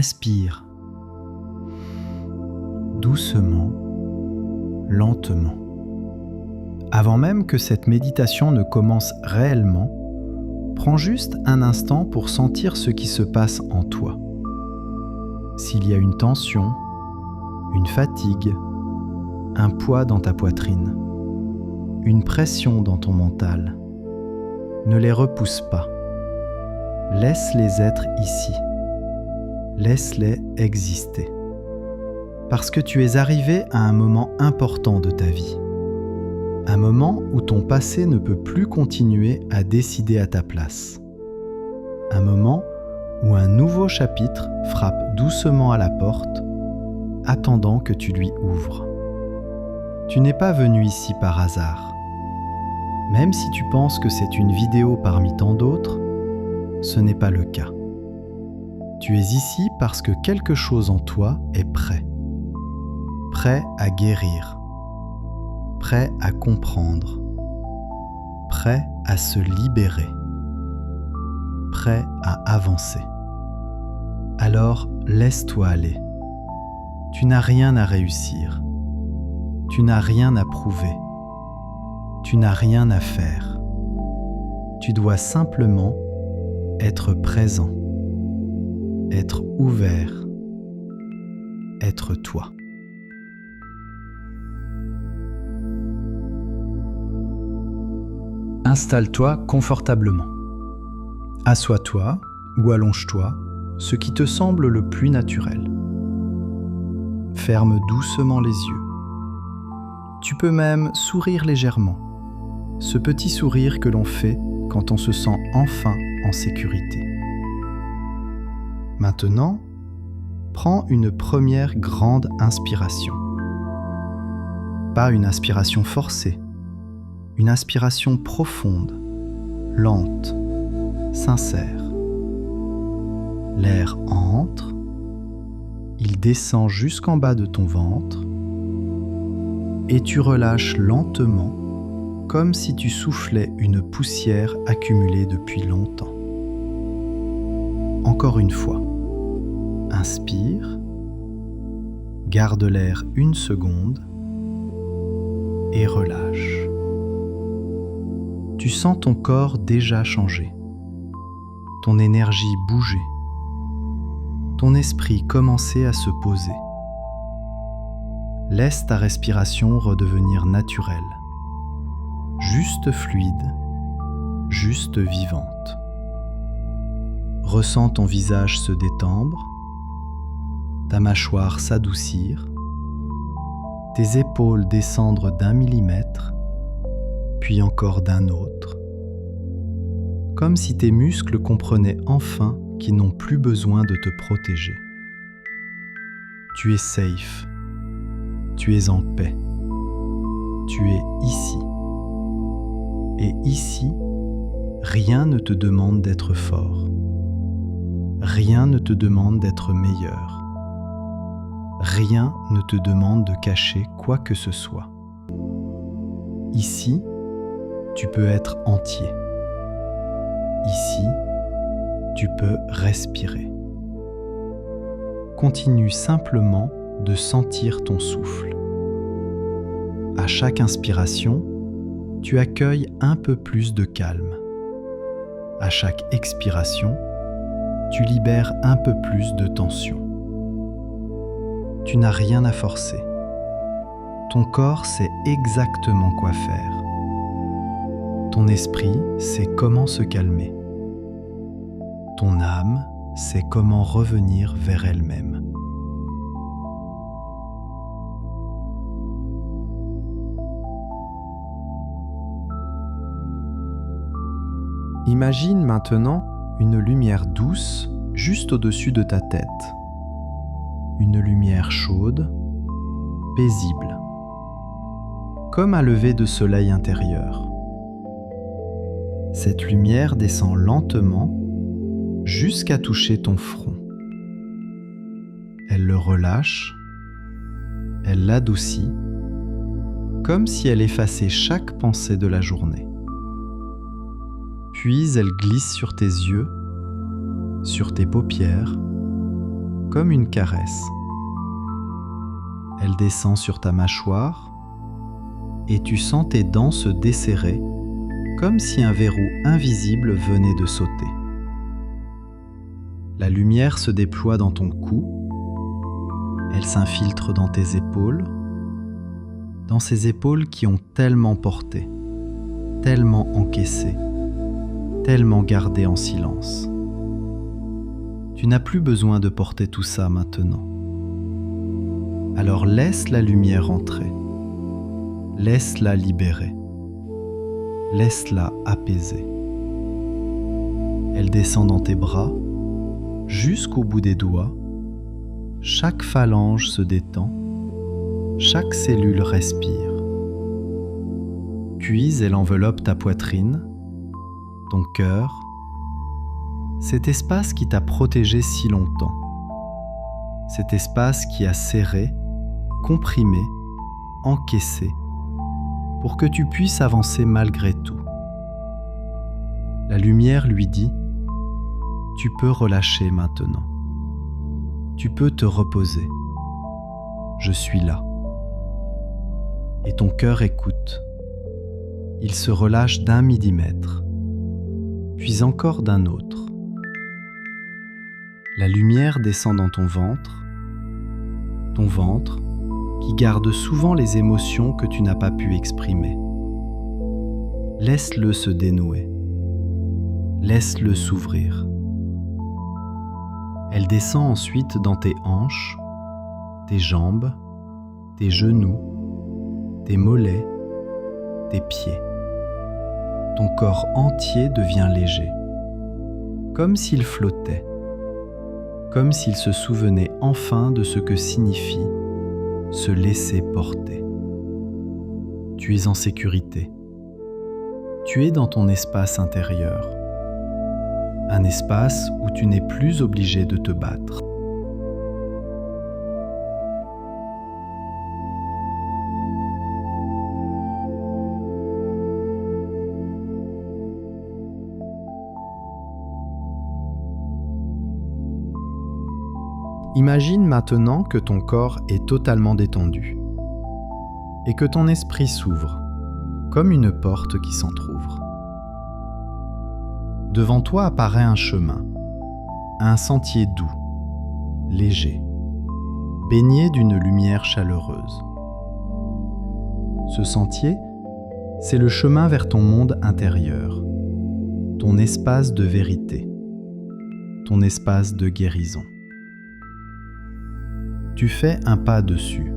Respire. Doucement, lentement. Avant même que cette méditation ne commence réellement, prends juste un instant pour sentir ce qui se passe en toi. S'il y a une tension, une fatigue, un poids dans ta poitrine, une pression dans ton mental, ne les repousse pas. Laisse-les être ici. Laisse-les exister. Parce que tu es arrivé à un moment important de ta vie. Un moment où ton passé ne peut plus continuer à décider à ta place. Un moment où un nouveau chapitre frappe doucement à la porte, attendant que tu lui ouvres. Tu n'es pas venu ici par hasard. Même si tu penses que c'est une vidéo parmi tant d'autres, ce n'est pas le cas. Tu es ici parce que quelque chose en toi est prêt. Prêt à guérir. Prêt à comprendre. Prêt à se libérer. Prêt à avancer. Alors laisse-toi aller. Tu n'as rien à réussir. Tu n'as rien à prouver. Tu n'as rien à faire. Tu dois simplement être présent, être ouvert, être toi. Installe-toi confortablement. Assois-toi ou allonge-toi, ce qui te semble le plus naturel. Ferme doucement les yeux. Tu peux même sourire légèrement, ce petit sourire que l'on fait quand on se sent enfin en sécurité. Maintenant, prends une première grande inspiration. Pas une inspiration forcée, une inspiration profonde, lente, sincère. L'air entre, il descend jusqu'en bas de ton ventre et tu relâches lentement comme si tu soufflais une poussière accumulée depuis longtemps. Encore une fois, inspire, garde l'air une seconde et relâche. Tu sens ton corps déjà changer, ton énergie bouger, ton esprit commencer à se poser. Laisse ta respiration redevenir naturelle. Juste fluide, juste vivante. Ressens ton visage se détendre, ta mâchoire s'adoucir, tes épaules descendre d'1 millimètre, puis encore d'un autre, comme si tes muscles comprenaient enfin qu'ils n'ont plus besoin de te protéger. Tu es safe, tu es en paix, tu es ici. Et ici, rien ne te demande d'être fort. Rien ne te demande d'être meilleur. Rien ne te demande de cacher quoi que ce soit. Ici, tu peux être entier. Ici, tu peux respirer. Continue simplement de sentir ton souffle. À chaque inspiration, tu accueilles un peu plus de calme. À chaque expiration, tu libères un peu plus de tension. Tu n'as rien à forcer. Ton corps sait exactement quoi faire. Ton esprit sait comment se calmer. Ton âme sait comment revenir vers elle-même. Imagine maintenant une lumière douce juste au-dessus de ta tête. Une lumière chaude, paisible, comme un lever de soleil intérieur. Cette lumière descend lentement jusqu'à toucher ton front. Elle le relâche, elle l'adoucit, comme si elle effaçait chaque pensée de la journée. Puis elle glisse sur tes yeux, sur tes paupières, comme une caresse. Elle descend sur ta mâchoire et tu sens tes dents se desserrer comme si un verrou invisible venait de sauter. La lumière se déploie dans ton cou, elle s'infiltre dans tes épaules, dans ces épaules qui ont tellement porté, tellement encaissé, tellement gardé en silence. Tu n'as plus besoin de porter tout ça maintenant. Alors laisse la lumière entrer, laisse-la libérer, laisse-la apaiser. Elle descend dans tes bras, jusqu'au bout des doigts. Chaque phalange se détend, chaque cellule respire. Puis elle enveloppe ta poitrine, ton cœur, cet espace qui t'a protégé si longtemps, cet espace qui a serré, comprimé, encaissé, pour que tu puisses avancer malgré tout. La lumière lui dit « Tu peux relâcher maintenant. Tu peux te reposer. Je suis là. » Et ton cœur écoute. Il se relâche d'1 millimètre, puis encore d'un autre. La lumière descend dans ton ventre qui garde souvent les émotions que tu n'as pas pu exprimer. Laisse-le se dénouer. Laisse-le s'ouvrir. Elle descend ensuite dans tes hanches, tes jambes, tes genoux, tes mollets, tes pieds. Ton corps entier devient léger, comme s'il flottait, comme s'il se souvenait enfin de ce que signifie se laisser porter. Tu es en sécurité. Tu es dans ton espace intérieur. Un espace où tu n'es plus obligé de te battre. Imagine maintenant que ton corps est totalement détendu et que ton esprit s'ouvre, comme une porte qui s'entr'ouvre. Devant toi apparaît un chemin, un sentier doux, léger, baigné d'une lumière chaleureuse. Ce sentier, c'est le chemin vers ton monde intérieur, ton espace de vérité, ton espace de guérison. Tu fais un pas dessus,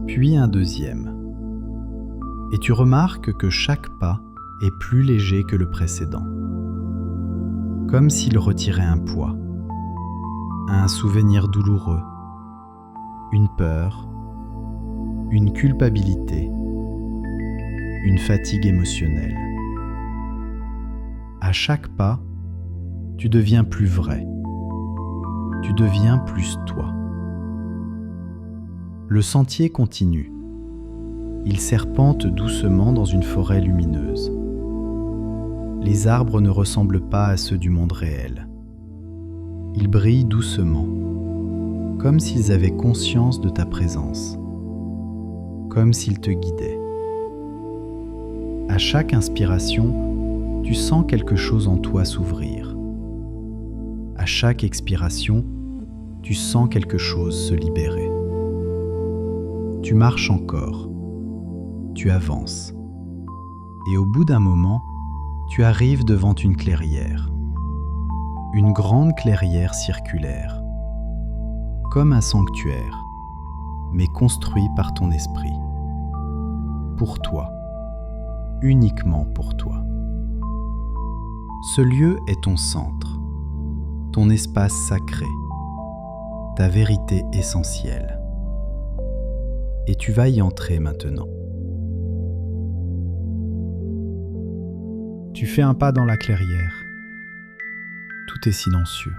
puis un deuxième, et tu remarques que chaque pas est plus léger que le précédent, comme s'il retirait un poids, un souvenir douloureux, une peur, une culpabilité, une fatigue émotionnelle. À chaque pas, tu deviens plus vrai, tu deviens plus toi. Le sentier continue. Il serpente doucement dans une forêt lumineuse. Les arbres ne ressemblent pas à ceux du monde réel. Ils brillent doucement, comme s'ils avaient conscience de ta présence, comme s'ils te guidaient. À chaque inspiration, tu sens quelque chose en toi s'ouvrir. À chaque expiration, tu sens quelque chose se libérer. Tu marches encore, tu avances, et au bout d'un moment, tu arrives devant une clairière, une grande clairière circulaire, comme un sanctuaire, mais construit par ton esprit, pour toi, uniquement pour toi. Ce lieu est ton centre, ton espace sacré, ta vérité essentielle. Et tu vas y entrer maintenant. Tu fais un pas dans la clairière. Tout est silencieux.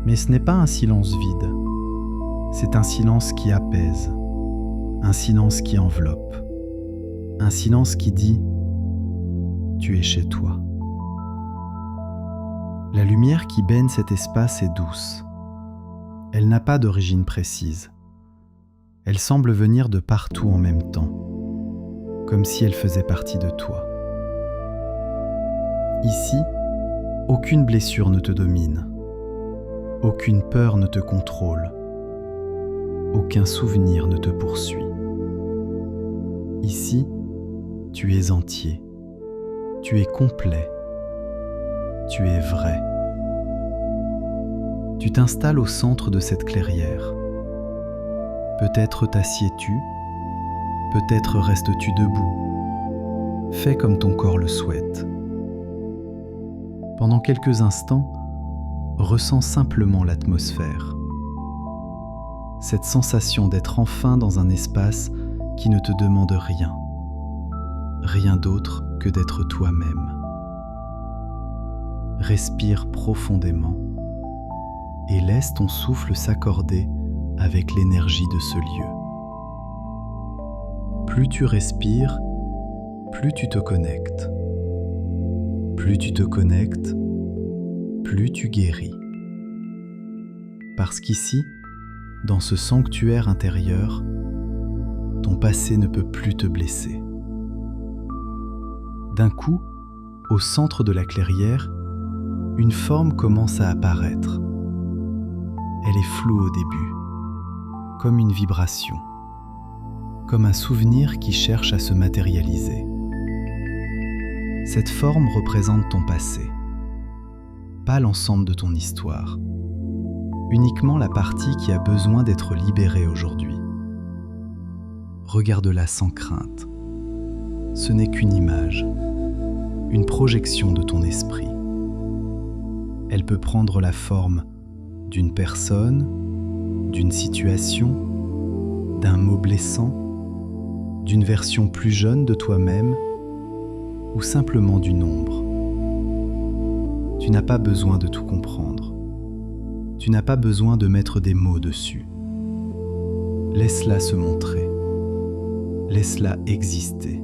Mais ce n'est pas un silence vide. C'est un silence qui apaise, un silence qui enveloppe, un silence qui dit « Tu es chez toi ». La lumière qui baigne cet espace est douce. Elle n'a pas d'origine précise. Elle semble venir de partout en même temps, comme si elle faisait partie de toi. Ici, aucune blessure ne te domine, aucune peur ne te contrôle, aucun souvenir ne te poursuit. Ici, tu es entier, tu es complet, tu es vrai. Tu t'installes au centre de cette clairière. Peut-être t'assieds-tu, peut-être restes-tu debout. Fais comme ton corps le souhaite. Pendant quelques instants, ressens simplement l'atmosphère. Cette sensation d'être enfin dans un espace qui ne te demande rien. Rien d'autre que d'être toi-même. Respire profondément et laisse ton souffle s'accorder avec l'énergie de ce lieu. Plus tu respires, plus tu te connectes. Plus tu te connectes, plus tu guéris. Parce qu'ici, dans ce sanctuaire intérieur, ton passé ne peut plus te blesser. D'un coup, au centre de la clairière, une forme commence à apparaître. Elle est floue au début, comme une vibration, comme un souvenir qui cherche à se matérialiser. Cette forme représente ton passé, pas l'ensemble de ton histoire, uniquement la partie qui a besoin d'être libérée aujourd'hui. Regarde-la sans crainte. Ce n'est qu'une image, une projection de ton esprit. Elle peut prendre la forme d'une personne, d'une situation, d'un mot blessant, d'une version plus jeune de toi-même ou simplement d'une ombre. Tu n'as pas besoin de tout comprendre. Tu n'as pas besoin de mettre des mots dessus. Laisse-la se montrer. Laisse-la exister.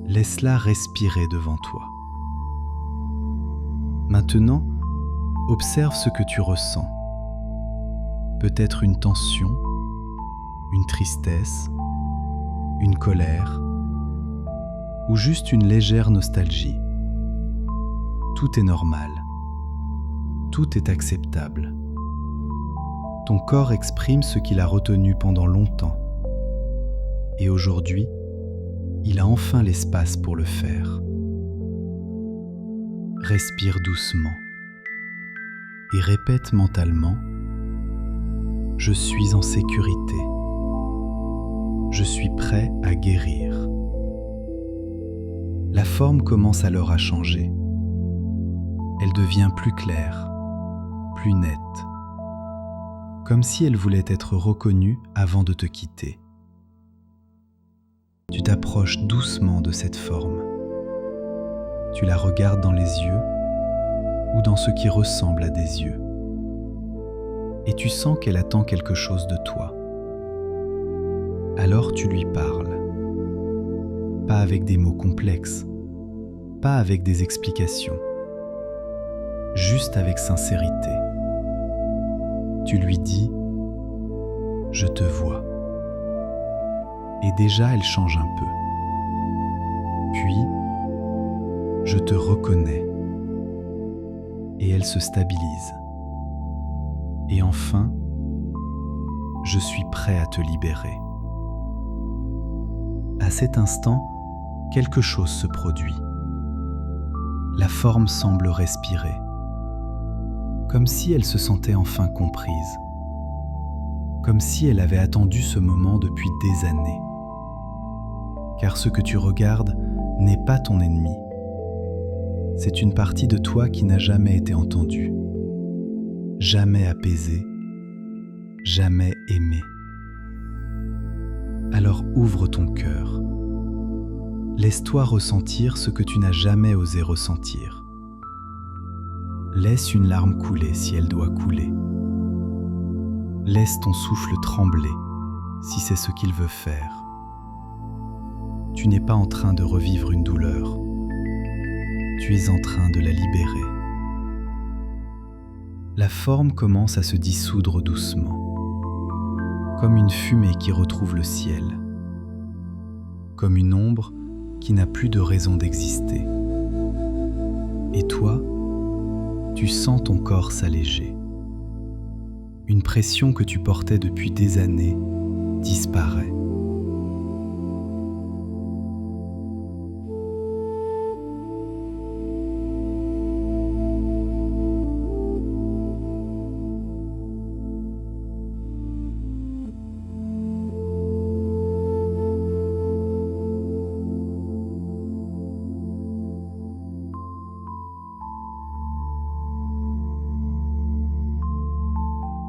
Laisse-la respirer devant toi. Maintenant, observe ce que tu ressens. Peut-être une tension, une tristesse, une colère, ou juste une légère nostalgie. Tout est normal. Tout est acceptable. Ton corps exprime ce qu'il a retenu pendant longtemps. Et aujourd'hui, il a enfin l'espace pour le faire. Respire doucement et répète mentalement : je suis en sécurité. Je suis prêt à guérir. La forme commence alors à changer. Elle devient plus claire, plus nette, comme si elle voulait être reconnue avant de te quitter. Tu t'approches doucement de cette forme. Tu la regardes dans les yeux ou dans ce qui ressemble à des yeux. Et tu sens qu'elle attend quelque chose de toi. Alors tu lui parles. Pas avec des mots complexes, pas avec des explications, juste avec sincérité. Tu lui dis : je te vois. Et déjà elle change un peu. Puis, je te reconnais. Et elle se stabilise. Et enfin, je suis prêt à te libérer. À cet instant, quelque chose se produit. La forme semble respirer, comme si elle se sentait enfin comprise, comme si elle avait attendu ce moment depuis des années. Car ce que tu regardes n'est pas ton ennemi. C'est une partie de toi qui n'a jamais été entendue, jamais apaisée, jamais aimée. Alors ouvre ton cœur. Laisse-toi ressentir ce que tu n'as jamais osé ressentir. Laisse une larme couler si elle doit couler. Laisse ton souffle trembler si c'est ce qu'il veut faire. Tu n'es pas en train de revivre une douleur. Tu es en train de la libérer. la forme commence à se dissoudre doucement, comme une fumée qui retrouve le ciel, comme une ombre qui n'a plus de raison d'exister. Et toi, tu sens ton corps s'alléger. Une pression que tu portais depuis des années disparaît.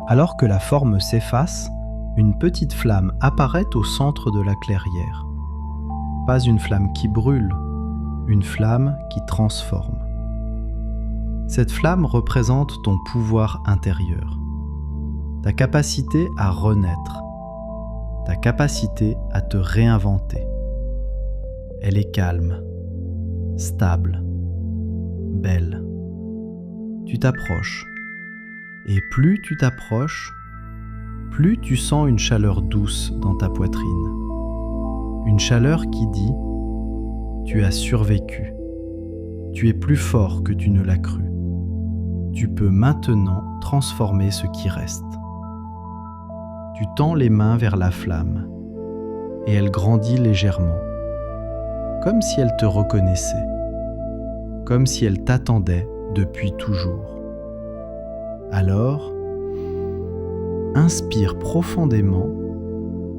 Alors que la forme s'efface, une petite flamme apparaît au centre de la clairière. Pas une flamme qui brûle, une flamme qui transforme. Cette flamme représente ton pouvoir intérieur, ta capacité à renaître, ta capacité à te réinventer. Elle est calme, stable, belle. Tu t'approches. Et plus tu t'approches, plus tu sens une chaleur douce dans ta poitrine. Une chaleur qui dit « Tu as survécu. Tu es plus fort que tu ne l'as cru. Tu peux maintenant transformer ce qui reste. » Tu tends les mains vers la flamme et elle grandit légèrement, comme si elle te reconnaissait, comme si elle t'attendait depuis toujours. Alors, inspire profondément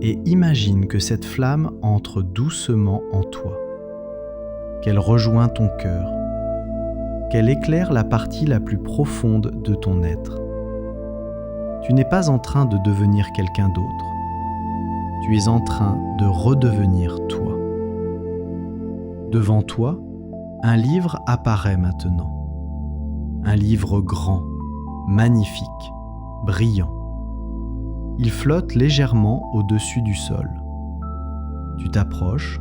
et imagine que cette flamme entre doucement en toi, qu'elle rejoint ton cœur, qu'elle éclaire la partie la plus profonde de ton être. Tu n'es pas en train de devenir quelqu'un d'autre, tu es en train de redevenir toi. Devant toi, un livre apparaît maintenant, un livre grand, magnifique, brillant. Il flotte légèrement au-dessus du sol. Tu t'approches,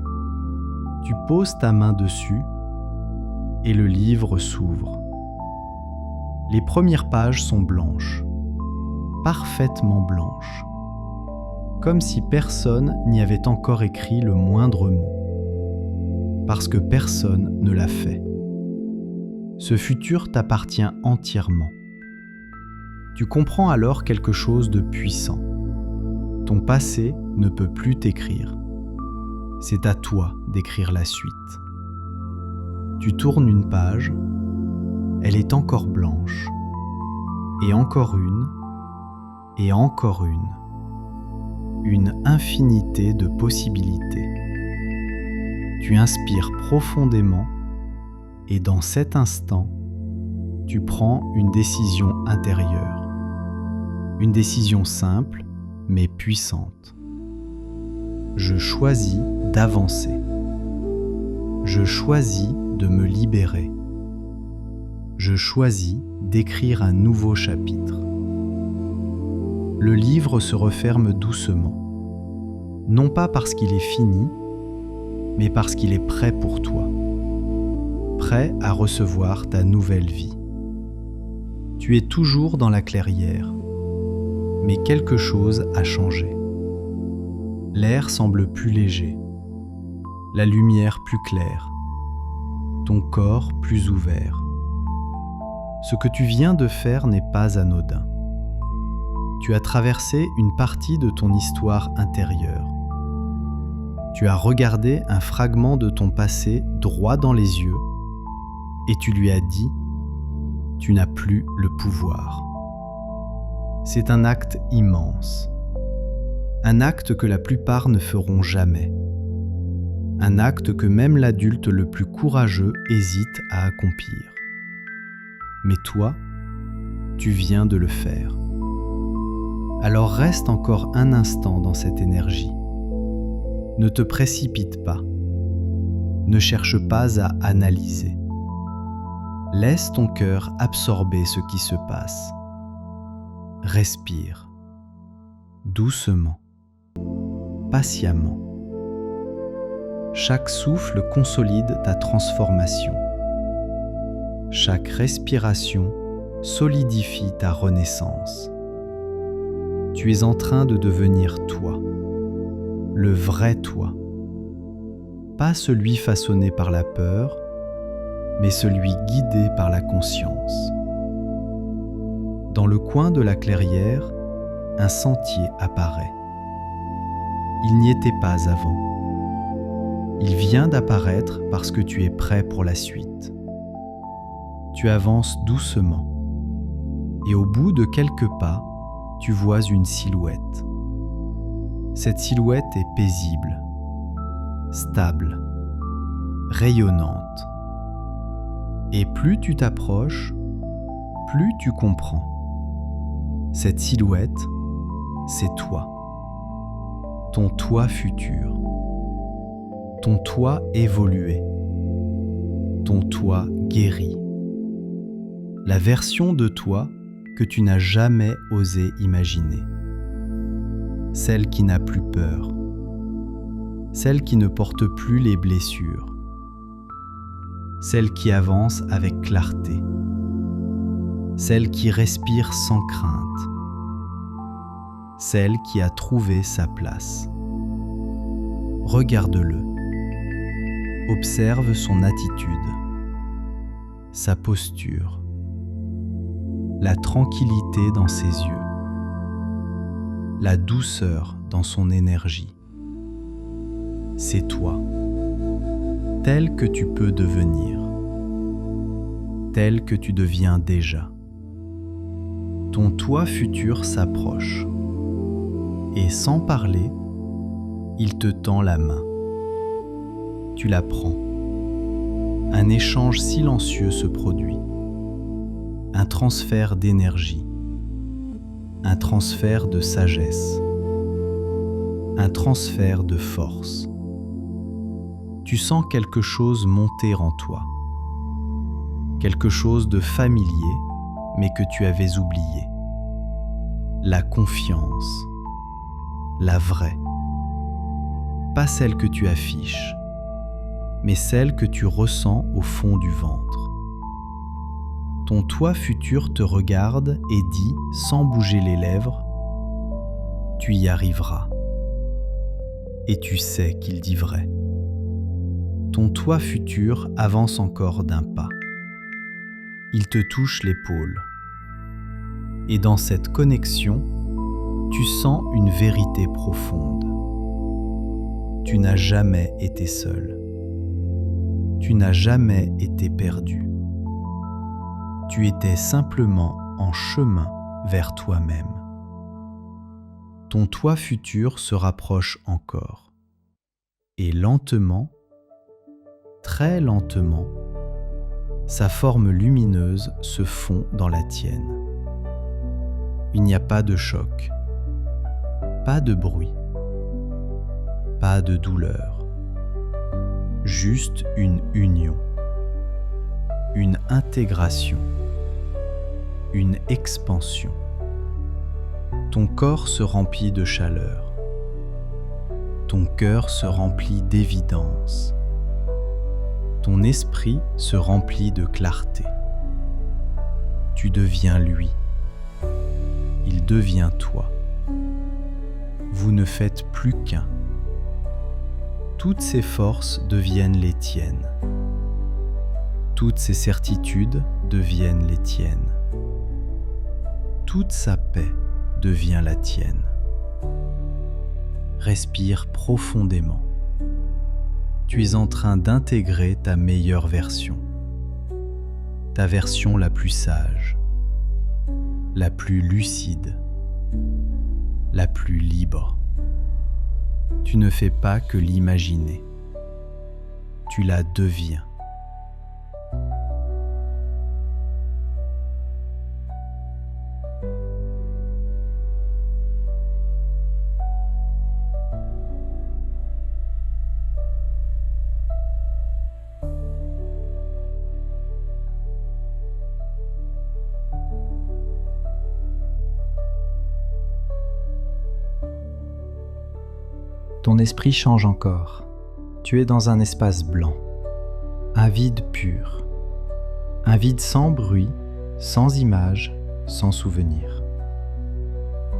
tu poses ta main dessus et le livre s'ouvre. Les premières pages sont blanches, parfaitement blanches, comme si personne n'y avait encore écrit le moindre mot, parce que personne ne l'a fait. Ce futur t'appartient entièrement. Tu comprends alors quelque chose de puissant. Ton passé ne peut plus t'écrire. C'est à toi d'écrire la suite. Tu tournes une page, elle est encore blanche, et encore une, et encore une infinité de possibilités. Tu inspires profondément, et dans cet instant, tu prends une décision intérieure. Une décision simple, mais puissante. Je choisis d'avancer. Je choisis de me libérer. Je choisis d'écrire un nouveau chapitre. Le livre se referme doucement, non pas parce qu'il est fini, mais parce qu'il est prêt pour toi, prêt à recevoir ta nouvelle vie. Tu es toujours dans la clairière, mais quelque chose a changé. L'air semble plus léger, la lumière plus claire, ton corps plus ouvert. Ce que tu viens de faire n'est pas anodin. Tu as traversé une partie de ton histoire intérieure. Tu as regardé un fragment de ton passé droit dans les yeux et tu lui as dit « Tu n'as plus le pouvoir ». C'est un acte immense, un acte que la plupart ne feront jamais, un acte que même l'adulte le plus courageux hésite à accomplir. Mais toi, tu viens de le faire. Alors reste encore un instant dans cette énergie. Ne te précipite pas, ne cherche pas à analyser. Laisse ton cœur absorber ce qui se passe. Respire, doucement, patiemment. Chaque souffle consolide ta transformation. Chaque respiration solidifie ta renaissance. Tu es en train de devenir toi, le vrai toi, pas celui façonné par la peur, mais celui guidé par la conscience. Dans le coin de la clairière, un sentier apparaît. Il n'y était pas avant. Il vient d'apparaître parce que tu es prêt pour la suite. Tu avances doucement et au bout de quelques pas, tu vois une silhouette. Cette silhouette est paisible, stable, rayonnante. Et plus tu t'approches, plus tu comprends. Cette silhouette, c'est toi. Ton toi futur. Ton toi évolué. Ton toi guéri. La version de toi que tu n'as jamais osé imaginer. Celle qui n'a plus peur. Celle qui ne porte plus les blessures. Celle qui avance avec clarté. Celle qui respire sans crainte. Celle qui a trouvé sa place. Regarde-le. Observe son attitude, sa posture, la tranquillité dans ses yeux, la douceur dans son énergie. C'est toi, tel que tu peux devenir, tel que tu deviens déjà. Ton toi futur s'approche et sans parler, il te tend la main. Tu la prends. Un échange silencieux se produit. Un transfert d'énergie. Un transfert de sagesse. Un transfert de force. Tu sens quelque chose monter en toi. Quelque chose de familier, mais que tu avais oublié. La confiance. La vraie. Pas celle que tu affiches, mais celle que tu ressens au fond du ventre. Ton toi futur te regarde et dit, sans bouger les lèvres, « Tu y arriveras. » Et tu sais qu'il dit vrai. Ton toi futur avance encore d'un pas. Il te touche l'épaule. Et dans cette connexion, tu sens une vérité profonde. Tu n'as jamais été seul. Tu n'as jamais été perdu. Tu étais simplement en chemin vers toi-même. Ton toi futur se rapproche encore. Et lentement, très lentement, sa forme lumineuse se fond dans la tienne. Il n'y a pas de choc, pas de bruit, pas de douleur, juste une union, une intégration, une expansion. Ton corps se remplit de chaleur, ton cœur se remplit d'évidence, ton esprit se remplit de clarté. Tu deviens lui, il devient toi. Vous ne faites plus qu'un. Toutes ces forces deviennent les tiennes. Toutes ces certitudes deviennent les tiennes. Toute sa paix devient la tienne. Respire profondément. Tu es en train d'intégrer ta meilleure version, ta version la plus sage, la plus lucide, la plus libre. Tu ne fais pas que l'imaginer, tu la deviens. Ton esprit change encore. Tu es dans un espace blanc, un vide pur, un vide sans bruit, sans image, sans souvenir.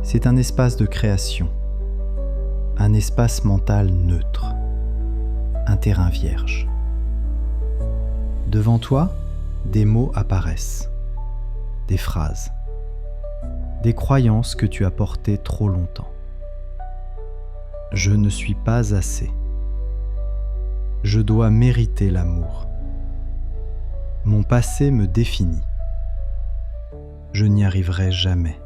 C'est un espace de création, un espace mental neutre, un terrain vierge. Devant toi, des mots apparaissent, des phrases, des croyances que tu as portées trop longtemps. Je ne suis pas assez. Je dois mériter l'amour. Mon passé me définit. Je n'y arriverai jamais.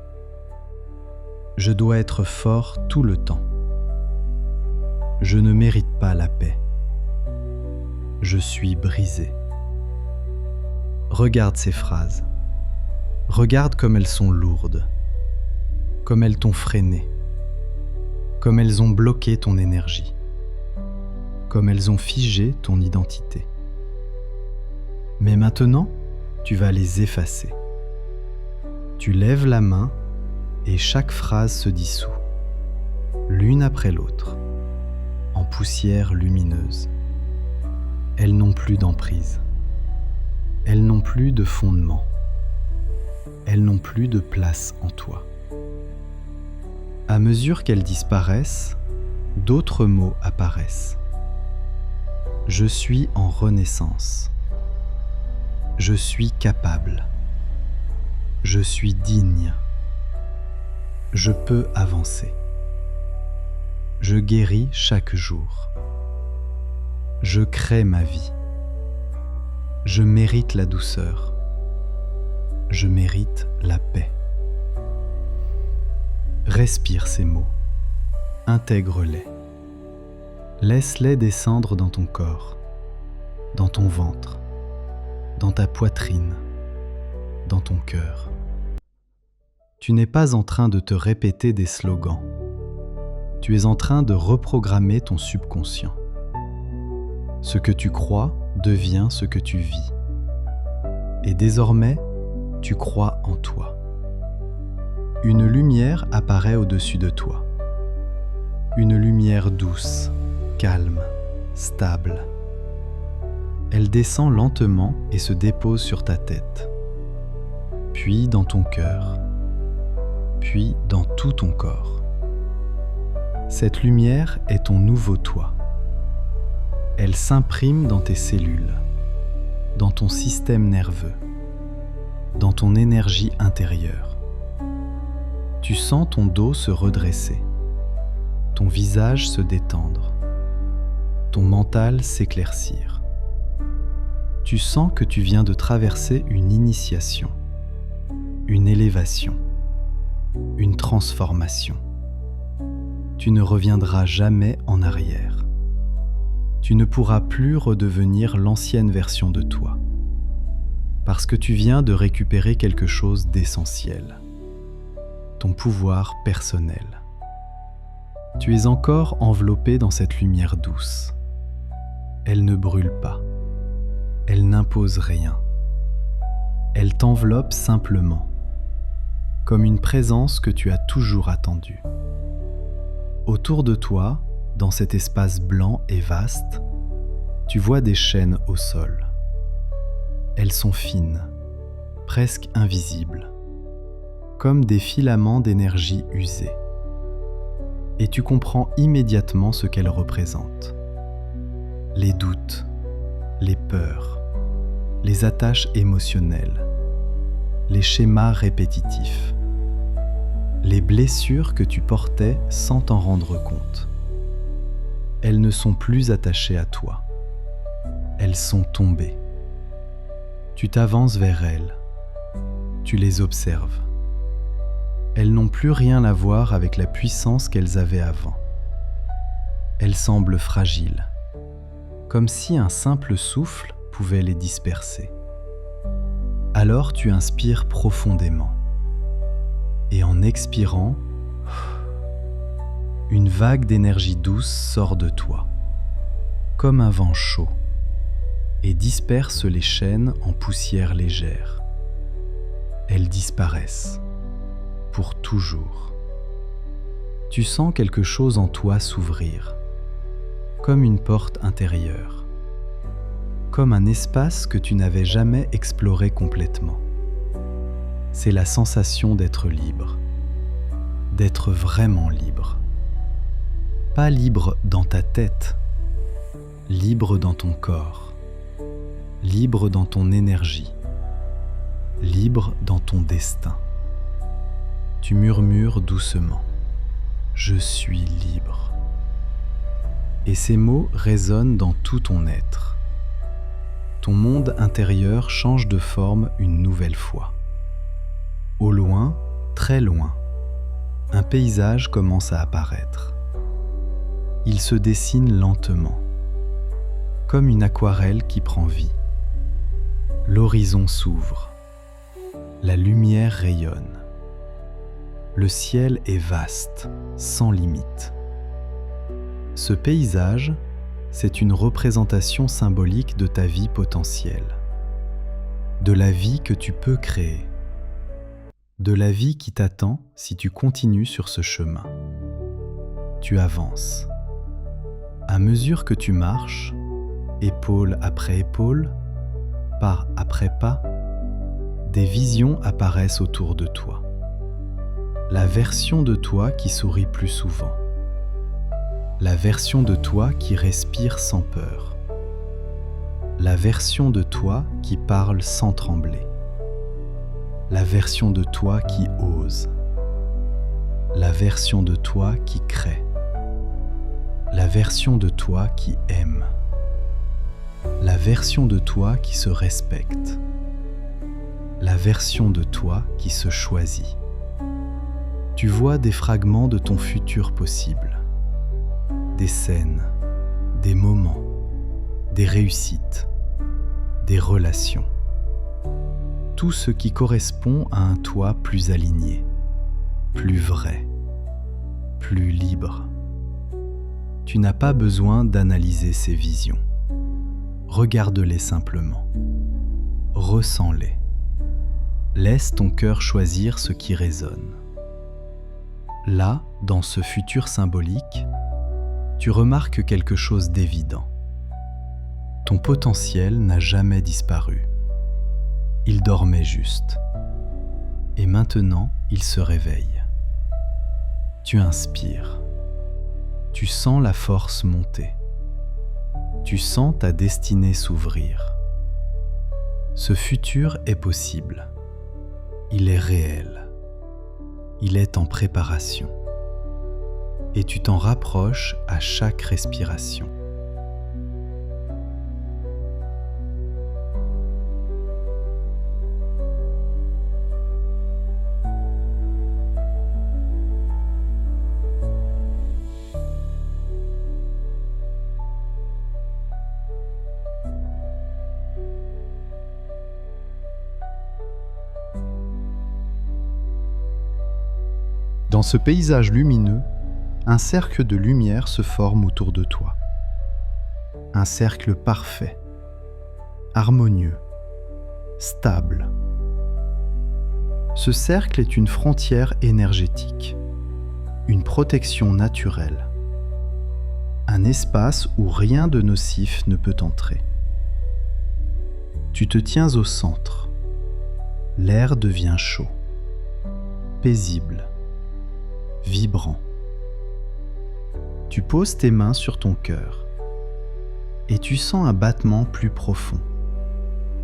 Je dois être fort tout le temps. Je ne mérite pas la paix. Je suis brisé. Regarde ces phrases. Regarde comme elles sont lourdes, comme elles t'ont freiné, comme elles ont bloqué ton énergie, comme elles ont figé ton identité. Mais maintenant, tu vas les effacer. Tu lèves la main et chaque phrase se dissout, l'une après l'autre, en poussière lumineuse. Elles n'ont plus d'emprise. Elles n'ont plus de fondement. Elles n'ont plus de place en toi. À mesure qu'elles disparaissent, d'autres mots apparaissent. Je suis en renaissance. Je suis capable. Je suis digne. Je peux avancer. Je guéris chaque jour. Je crée ma vie. Je mérite la douceur. Je mérite la paix. Respire ces mots. Intègre-les. Laisse-les descendre dans ton corps, dans ton ventre, dans ta poitrine, dans ton cœur. Tu n'es pas en train de te répéter des slogans. Tu es en train de reprogrammer ton subconscient. Ce que tu crois devient ce que tu vis. Et désormais, tu crois en toi. Une lumière apparaît au-dessus de toi. Une lumière douce, calme, stable. Elle descend lentement et se dépose sur ta tête, puis dans ton cœur, puis dans tout ton corps. Cette lumière est ton nouveau toi. Elle s'imprime dans tes cellules, dans ton système nerveux, dans ton énergie intérieure. Tu sens ton dos se redresser, ton visage se détendre, ton mental s'éclaircir. Tu sens que tu viens de traverser une initiation, une élévation, une transformation. Tu ne reviendras jamais en arrière. Tu ne pourras plus redevenir l'ancienne version de toi, parce que tu viens de récupérer quelque chose d'essentiel, ton pouvoir personnel. Tu es encore enveloppé dans cette lumière douce. Elle ne brûle pas. Elle n'impose rien. Elle t'enveloppe simplement, comme une présence que tu as toujours attendue. Autour de toi, dans cet espace blanc et vaste, tu vois des chaînes au sol. Elles sont fines, presque invisibles, comme des filaments d'énergie usés. Et tu comprends immédiatement ce qu'elles représentent. Les doutes, les peurs, les attaches émotionnelles, les schémas répétitifs, les blessures que tu portais sans t'en rendre compte. Elles ne sont plus attachées à toi. Elles sont tombées. Tu t'avances vers elles. Tu les observes. Elles n'ont plus rien à voir avec la puissance qu'elles avaient avant. Elles semblent fragiles, comme si un simple souffle pouvait les disperser. Alors tu inspires profondément. Et en expirant, une vague d'énergie douce sort de toi, comme un vent chaud, et disperse les chaînes en poussière légère. Elles disparaissent, pour toujours. Tu sens quelque chose en toi s'ouvrir, comme une porte intérieure, comme un espace que tu n'avais jamais exploré complètement. c'est la sensation d'être libre, d'être vraiment libre. Pas libre dans ta tête, libre dans ton corps, libre dans ton énergie, libre dans ton destin. Tu murmures doucement « Je suis libre ». Et ces mots résonnent dans tout ton être. Ton monde intérieur change de forme une nouvelle fois. Au loin, très loin, un paysage commence à apparaître. Il se dessine lentement, comme une aquarelle qui prend vie. L'horizon s'ouvre, la lumière rayonne. Le ciel est vaste, sans limite. Ce paysage, c'est une représentation symbolique de ta vie potentielle, de la vie que tu peux créer, de la vie qui t'attend si tu continues sur ce chemin. Tu avances. À mesure que tu marches, épaule après épaule, pas après pas, des visions apparaissent autour de toi. La version de toi qui sourit plus souvent. La version de toi qui respire sans peur. La version de toi qui parle sans trembler. La version de toi qui ose. La version de toi qui crée. La version de toi qui aime. La version de toi qui se respecte. La version de toi qui se choisit. Tu vois des fragments de ton futur possible. Des scènes, des moments, des réussites, des relations. Tout ce qui correspond à un toi plus aligné, plus vrai, plus libre. Tu n'as pas besoin d'analyser ces visions. Regarde-les simplement. Ressens-les. Laisse ton cœur choisir ce qui résonne. Là, dans ce futur symbolique, tu remarques quelque chose d'évident. Ton potentiel n'a jamais disparu. Il dormait juste. Et maintenant, il se réveille. Tu inspires. Tu sens la force monter. Tu sens ta destinée s'ouvrir. Ce futur est possible. Il est réel. Il est en préparation. Et tu t'en rapproches à chaque respiration. Dans ce paysage lumineux, un cercle de lumière se forme autour de toi. Un cercle parfait, harmonieux, stable. Ce cercle est une frontière énergétique, une protection naturelle, un espace où rien de nocif ne peut entrer. Tu te tiens au centre. L'air devient chaud, paisible, vibrant. Tu poses tes mains sur ton cœur et tu sens un battement plus profond,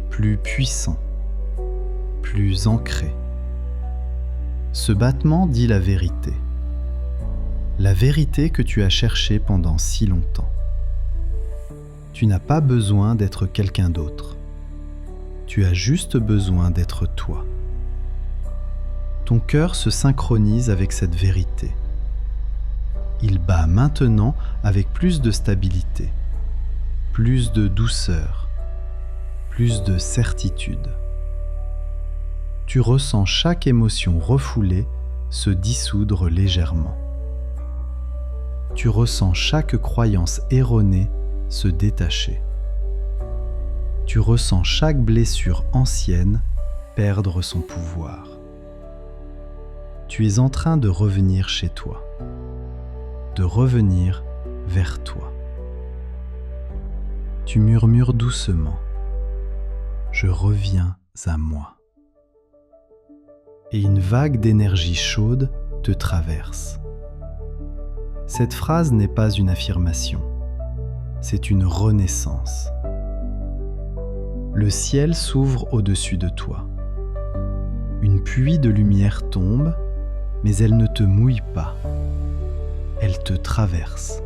plus puissant, plus ancré. Ce battement dit la vérité que tu as cherchée pendant si longtemps. Tu n'as pas besoin d'être quelqu'un d'autre. Tu as juste besoin d'être toi. Ton cœur se synchronise avec cette vérité. Il bat maintenant avec plus de stabilité, plus de douceur, plus de certitude. Tu ressens chaque émotion refoulée se dissoudre légèrement. Tu ressens chaque croyance erronée se détacher. Tu ressens chaque blessure ancienne perdre son pouvoir. Tu es en train de revenir chez toi, de revenir vers toi. Tu murmures doucement « Je reviens à moi ». et une vague d'énergie chaude te traverse. Cette phrase n'est pas une affirmation, c'est une renaissance. Le ciel s'ouvre au-dessus de toi. Une pluie de lumière tombe, mais elle ne te mouille pas. Elle te traverse.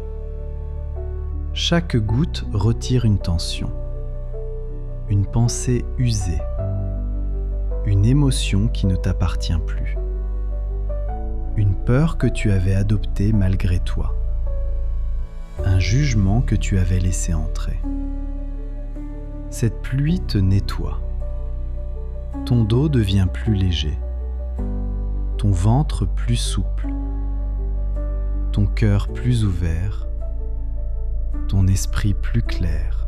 Chaque goutte retire une tension, une pensée usée, une émotion qui ne t'appartient plus, une peur que tu avais adoptée malgré toi, un jugement que tu avais laissé entrer. Cette pluie te nettoie. Ton dos devient plus léger, ton ventre plus souple, ton cœur plus ouvert, ton esprit plus clair.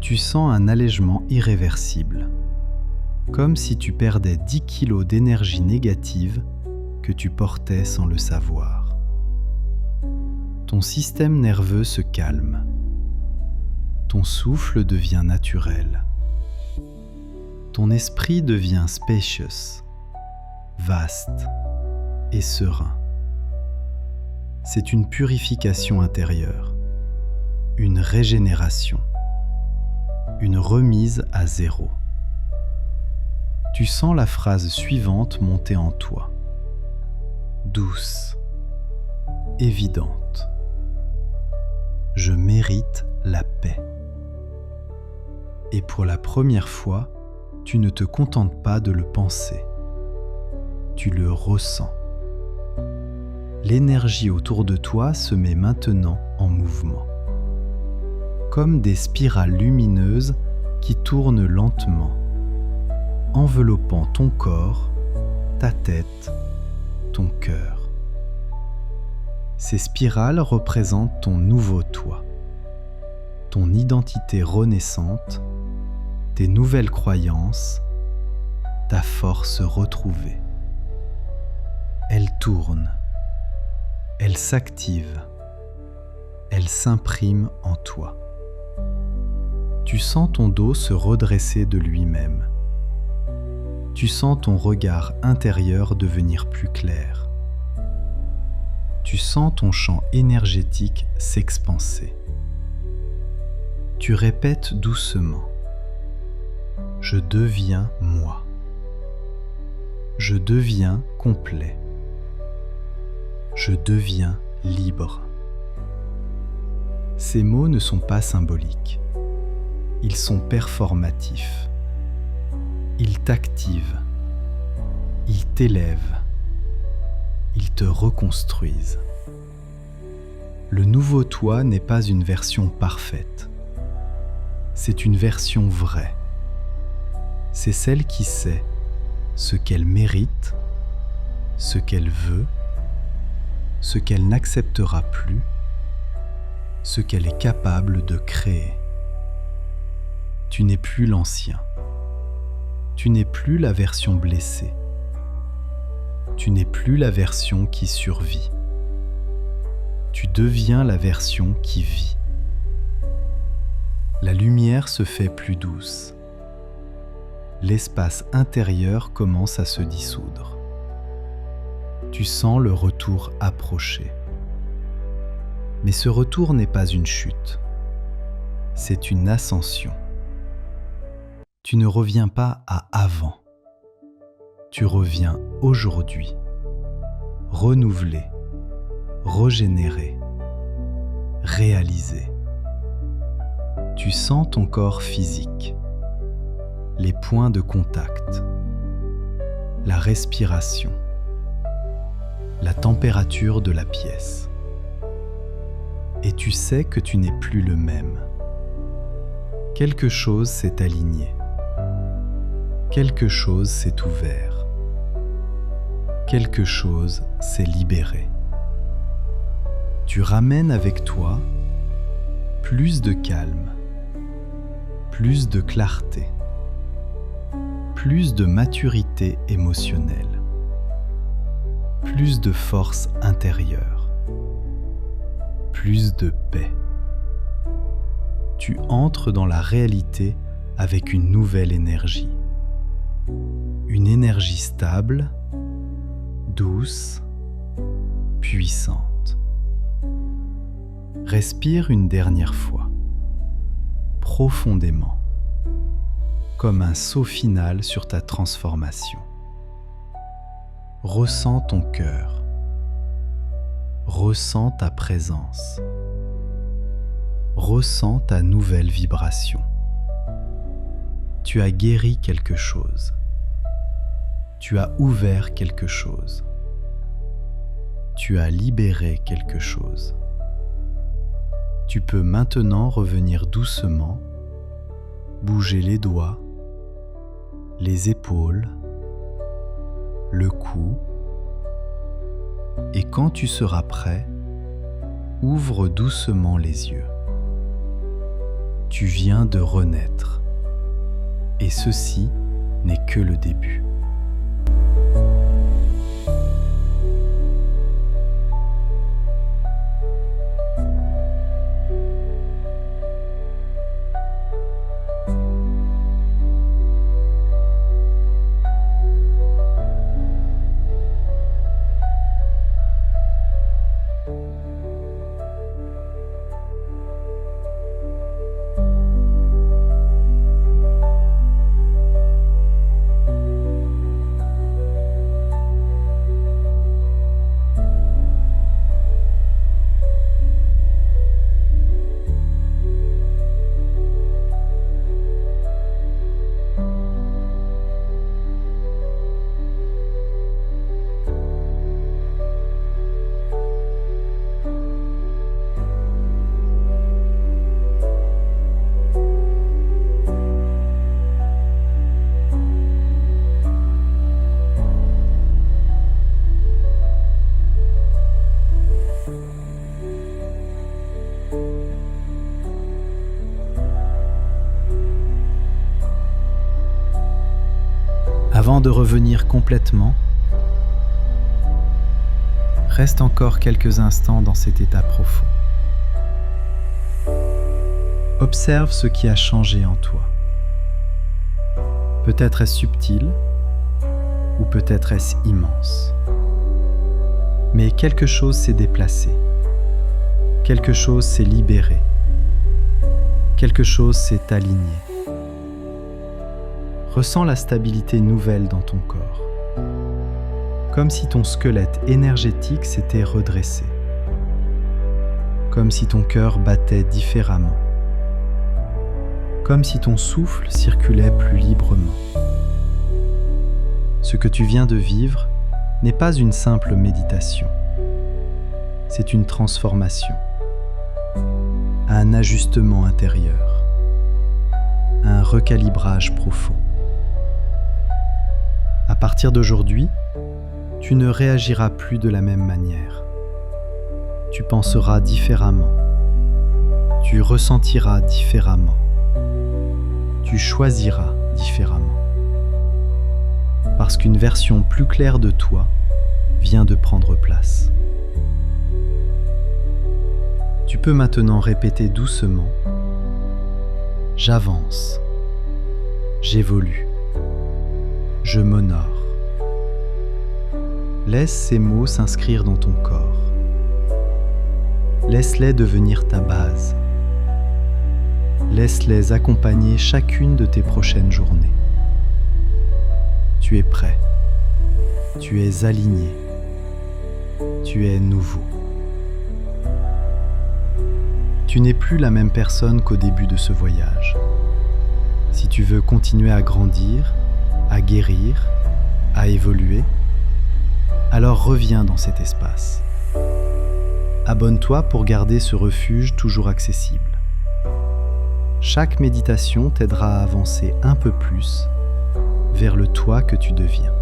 Tu sens un allègement irréversible, comme si tu perdais 10 kilos d'énergie négative que tu portais sans le savoir. Ton système nerveux se calme. Ton souffle devient naturel. Ton esprit devient spacious, vaste et serein. C'est une purification intérieure, une régénération, une remise à zéro. Tu sens la phrase suivante monter en toi, douce, évidente. Je mérite la paix. Et pour la première fois, tu ne te contentes pas de le penser. Tu le ressens. L'énergie autour de toi se met maintenant en mouvement, comme des spirales lumineuses qui tournent lentement, enveloppant ton corps, ta tête, ton cœur. Ces spirales représentent ton nouveau toi, ton identité renaissante, tes nouvelles croyances, ta force retrouvée. Elle tourne, elle s'active, elle s'imprime en toi. Tu sens ton dos se redresser de lui-même. Tu sens ton regard intérieur devenir plus clair. Tu sens ton champ énergétique s'expanser. Tu répètes doucement. Je deviens moi. Je deviens complet. Je deviens libre. Ces mots ne sont pas symboliques. Ils sont performatifs. Ils t'activent. Ils t'élèvent. Ils te reconstruisent. Le nouveau toi n'est pas une version parfaite. C'est une version vraie. C'est celle qui sait ce qu'elle mérite, ce qu'elle veut, ce qu'elle n'acceptera plus, ce qu'elle est capable de créer. Tu n'es plus l'ancien. Tu n'es plus la version blessée. Tu n'es plus la version qui survit. Tu deviens la version qui vit. La lumière se fait plus douce. L'espace intérieur commence à se dissoudre. Tu sens le retour approcher. Mais ce retour n'est pas une chute. C'est une ascension. Tu ne reviens pas à avant. Tu reviens aujourd'hui, renouvelé, régénéré, réalisé. Tu sens ton corps physique, les points de contact, la respiration, la température de la pièce. Et tu sais que tu n'es plus le même. Quelque chose s'est aligné. Quelque chose s'est ouvert. Quelque chose s'est libéré. Tu ramènes avec toi plus de calme, plus de clarté, plus de maturité émotionnelle, plus de force intérieure, plus de paix. Tu entres dans la réalité avec une nouvelle énergie, une énergie stable, douce, puissante. Respire une dernière fois, profondément, comme un saut final sur ta transformation. Ressens ton cœur, ressens ta présence, ressens ta nouvelle vibration. Tu as guéri quelque chose, tu as ouvert quelque chose, tu as libéré quelque chose. Tu peux maintenant revenir doucement, bouger les doigts, les épaules, le cou, et quand tu seras prêt, ouvre doucement les yeux. Tu viens de renaître, et ceci n'est que le début. Avant de revenir complètement, reste encore quelques instants dans cet état profond. Observe ce qui a changé en toi. Peut-être est-ce subtil, ou peut-être est-ce immense. Mais quelque chose s'est déplacé, quelque chose s'est libéré, quelque chose s'est aligné. Ressens la stabilité nouvelle dans ton corps, comme si ton squelette énergétique s'était redressé, comme si ton cœur battait différemment, comme si ton souffle circulait plus librement. Ce que tu viens de vivre n'est pas une simple méditation, c'est une transformation, un ajustement intérieur, un recalibrage profond. À partir d'aujourd'hui, tu ne réagiras plus de la même manière. Tu penseras différemment. Tu ressentiras différemment. Tu choisiras différemment. Parce qu'une version plus claire de toi vient de prendre place. Tu peux maintenant répéter doucement « J'avance, j'évolue. Je m'honore. » Laisse ces mots s'inscrire dans ton corps. Laisse-les devenir ta base. Laisse-les accompagner chacune de tes prochaines journées. Tu es prêt. Tu es aligné. Tu es nouveau. Tu n'es plus la même personne qu'au début de ce voyage. Si tu veux continuer à grandir, à guérir, à évoluer, alors reviens dans cet espace. Abonne-toi pour garder ce refuge toujours accessible. Chaque méditation t'aidera à avancer un peu plus vers le toi que tu deviens.